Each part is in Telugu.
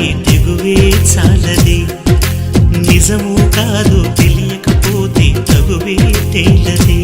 పడని తెగువే చాలదే, నిజము కాదు తెలియకపోతే తగువే తేలదే.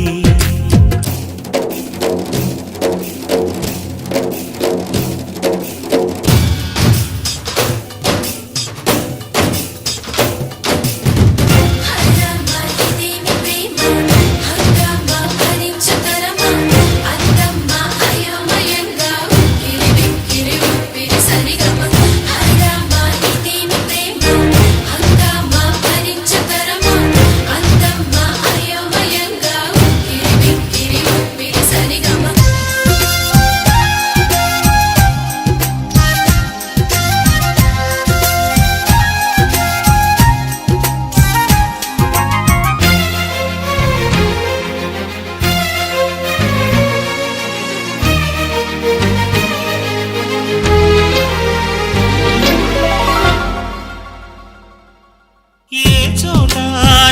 ఏ చోట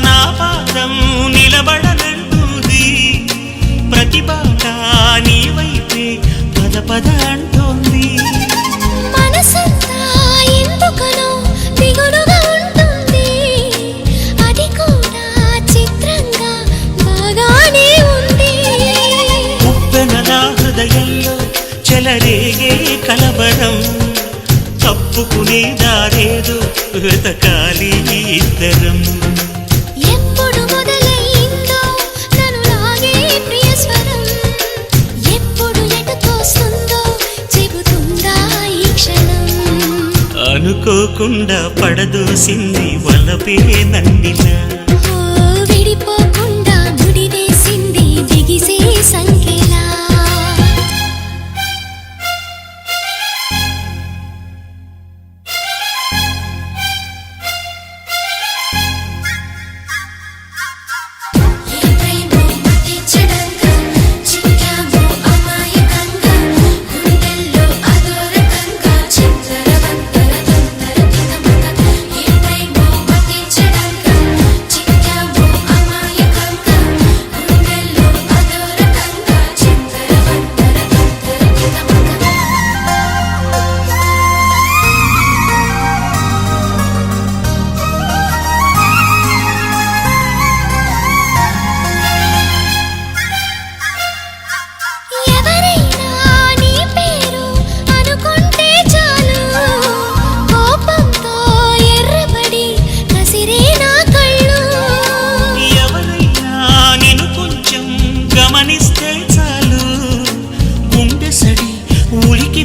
నా పాదం నిలబడనంటుంది, ప్రతి బాట నీ వైపే పద పద అంటోంది. మనసంతా ఎందుకనో దిగులుగా ఉంటుంది, అది కూడా చిత్రంగా బాగానే ఉంది. ఉప్పెనలా హృదయంలో చెలరేగే కలవరం, తప్పుకునే దారేదో వెతకాలి ఇద్దరం. ఎప్పుడు మొదలైందో నన్ను లాగే ప్రియ స్వరం, ఎప్పుడు ఎటు తోస్తుందో చెబుతుందా ఈ క్షణం. అనుకోకుండా పడదోసింది వలపే నందిలా, ఓ విడిపోకుండా ముడివేసింది బిగిసే సంఖ్యలా.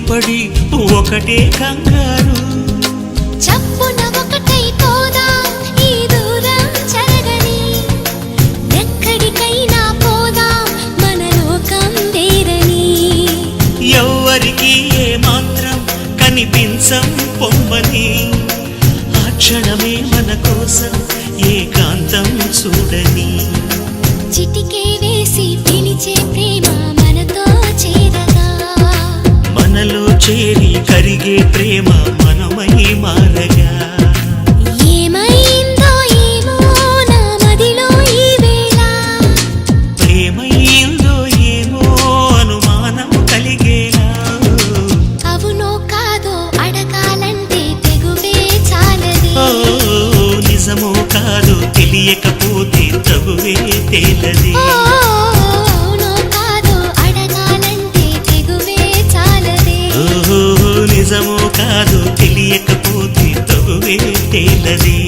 పడి ఒకటే కంగారు, చప్పున ఒకటై పోదా ఈ దూరం చెరగని, ఎక్కడికైనా పోదా మన లోకం వేరని. ఎవ్వరికి ఏ మాత్రం కనిపించం పొమ్మని, ఆ క్షణమే మన కోసం ఏకాంతం చూడని. చిటికే వేసి పిలిచే ప్రేమ మనతో చేరగా, మనలో చేరి కరిగే ప్రేమ మనమై మారగా. ఏమైందో ఏమో నా మదిలో ఈ వేళ, ప్రేమైందో ఏమో అనుమానం కలిగేలా. అవునో కాదో అడగాలంటే తెగువే చాలదే, ఓ నిజమో కాదో తెలియకపోతే తగువే తేలదే. అవునో కాదో అడగాలంటే తెగువే చాలదే, నిజమో కాదో తెలియకపోతే తగువే తేలదే.